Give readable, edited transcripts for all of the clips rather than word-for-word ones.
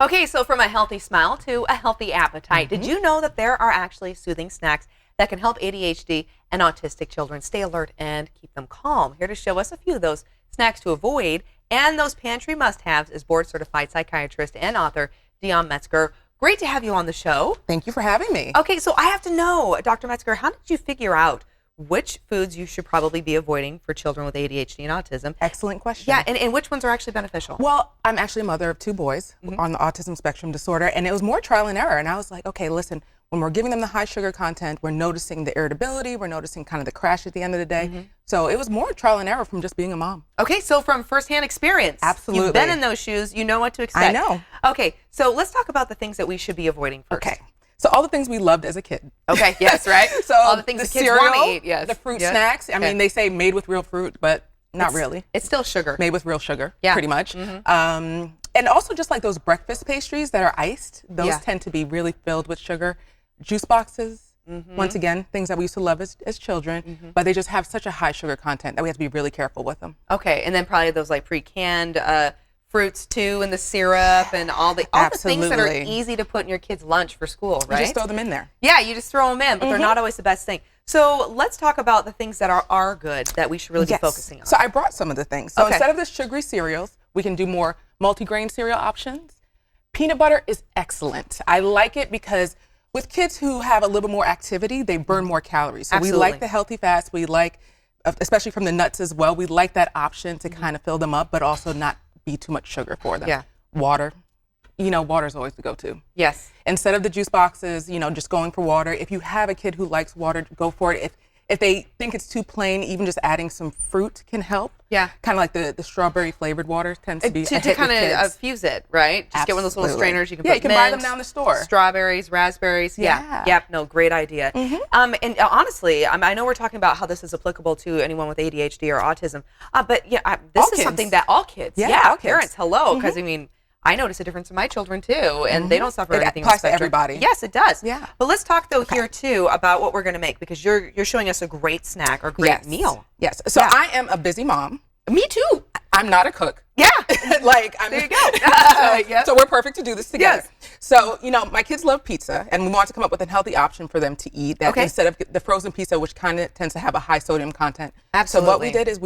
Okay, so from a healthy smile to a healthy appetite, did you know that there are actually soothing snacks that can help ADHD and autistic children stay alert and keep them calm? Here to show us a few of those snacks to avoid and those pantry must-haves is board-certified psychiatrist and author Dion Metzger. Great to have you on the show. Thank you for having me. Okay, so I have to know, Dr. Metzger, how did you figure out which foods you should probably be avoiding for children with ADHD and autism? Excellent question. Yeah, and which ones are actually beneficial? Well, I'm actually a mother of two boys on the autism spectrum disorder, and it was more trial and error. And I was like, okay, listen, when we're giving them the high sugar content, we're noticing the irritability, we're noticing kind of the crash at the end of the day. So it was more trial and error from just being a mom. Okay, so from firsthand experience. Absolutely. You've been in those shoes, you know what to expect. I know. Okay, so let's talk about the things that we should be avoiding first. Okay. So all the things we loved as a kid. Okay, yes, right? So all the things the kids cereal, want to eat, yes. the fruit snacks. I mean, they say made with real fruit, but not really. It's still sugar. Made with real sugar, pretty much. And also just like those breakfast pastries that are iced, those tend to be really filled with sugar. Juice boxes, once again, things that we used to love as children, but they just have such a high sugar content that we have to be really careful with them. Okay, and then probably those like pre-canned fruits too, and the syrup and all the things that are easy to put in your kid's lunch for school, right? You just throw them in there. Yeah, you just throw them in, but they're not always the best thing. So let's talk about the things that are good that we should really be focusing on. So I brought some of the things. So instead of the sugary cereals, we can do more multigrain cereal options. Peanut butter is excellent. I like it because with kids who have a little more activity, they burn more calories. So we like the healthy fats. We like, especially from the nuts as well, we like that option to kind of fill them up, but also not be too much sugar for them. Yeah. Water. You know, water is always the go-to. Yes. Instead of the juice boxes, you know, just going for water. If you have a kid who likes water, go for it. If they think it's too plain, even just adding some fruit can help. Yeah. Kind of like the strawberry flavored water tends to be to kind of fuse it, right? Just get one of those little strainers. You can put you can buy them down the store. Strawberries, raspberries. Yeah. Yep. No, great idea. And honestly, I know we're talking about how this is applicable to anyone with ADHD or autism, but this is something that all kids. Yeah. Parents. Hello, because I mean, I notice a difference in my children too, and they don't suffer anything. It applies to everybody. Yes, it does. Yeah. But let's talk though here too about what we're going to make, because you're showing us a great snack or great meal. Yes. So I am a busy mom. Me too. I'm not a cook. Yeah. There you go. So we're perfect to do this together. Yes. So, you know, my kids love pizza, and we want to come up with a healthy option for them to eat that instead of the frozen pizza, which kind of tends to have a high sodium content. Absolutely. So what we did is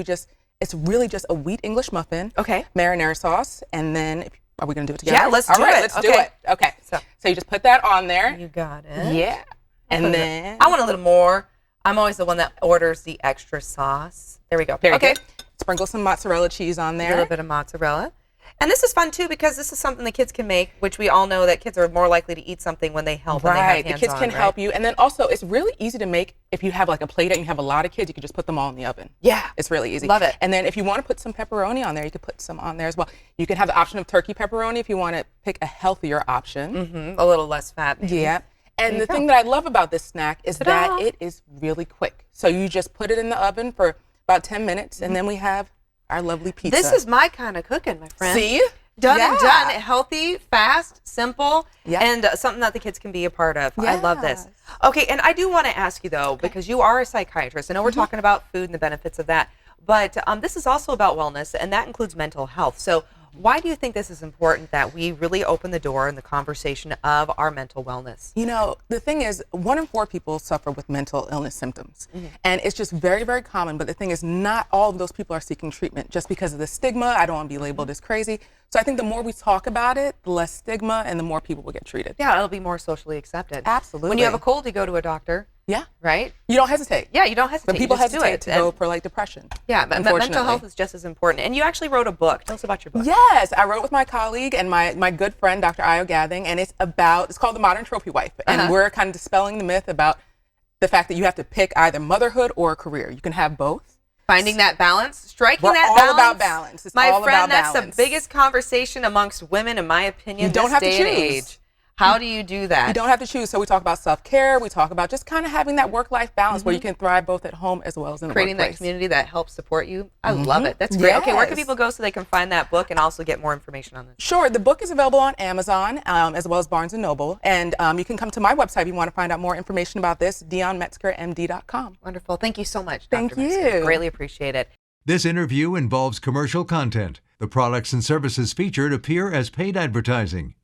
it's really just a wheat English muffin. Okay. Marinara sauce, and then are we going to do it together? Yeah, let's do it. Let's do it. Okay. So you just put that on there. You got it. Yeah. And then I want a little more. I'm always the one that orders the extra sauce. There we go. Okay. Sprinkle some mozzarella cheese on there. A little bit of mozzarella. And this is fun too, because this is something the kids can make, which we all know that kids are more likely to eat something when they help. Right. The kids can help you. And then also it's really easy to make. If you have like a plate and you have a lot of kids, you can just put them all in the oven. Yeah. It's really easy. Love it. And then if you want to put some pepperoni on there, you could put some on there as well. You can have the option of turkey pepperoni if you want to pick a healthier option. A little less fat. Maybe. Yeah. And the thing that I love about this snack is that it is really quick. So you just put it in the oven for about 10 minutes, and then we have our lovely pizza. This is my kind of cooking, my friend. See? Done and done. Healthy, fast, simple, and something that the kids can be a part of. I love this. Okay, and I do want to ask you, though, because you are a psychiatrist. I know we're talking about food and the benefits of that, but this is also about wellness, and that includes mental health. So why do you think this is important that we really open the door in the conversation of our mental wellness? You know, the thing is, 1 in 4 people suffer with mental illness symptoms. And it's just very, very common. But the thing is, not all of those people are seeking treatment just because of the stigma. I don't want to be labeled as crazy. So I think the more we talk about it, the less stigma and the more people will get treated. Yeah, it'll be more socially accepted. Absolutely. When you have a cold, you go to a doctor. Yeah. Right? You don't hesitate. Yeah, you don't hesitate. But people hesitate to go for like depression. Yeah, but mental health is just as important. And you actually wrote a book. Tell us about your book. Yes, I wrote with my colleague and my good friend, Dr. Io Gathing, and it's called The Modern Trophy Wife. And we're kind of dispelling the myth about the fact that you have to pick either motherhood or a career. You can have both. Finding that balance, striking We're that all balance. about balance. It's my all friend, about that's balance. the biggest conversation amongst women, in my opinion. You don't have to day and choose. age. How do you do that? You don't have to choose. So we talk about self-care. We talk about just kind of having that work-life balance where you can thrive both at home as well as in the creating workplace. that community that helps support you. I love it. That's great. Yes. Okay, where can people go so they can find that book and also get more information on this? Sure. The book is available on Amazon as well as Barnes & Noble. And you can come to my website if you want to find out more information about this, DionMetzgerMD.com. Wonderful. Thank you so much, Thank Dr. Metzger. you. Greatly appreciate it. This interview involves commercial content. The products and services featured appear as paid advertising.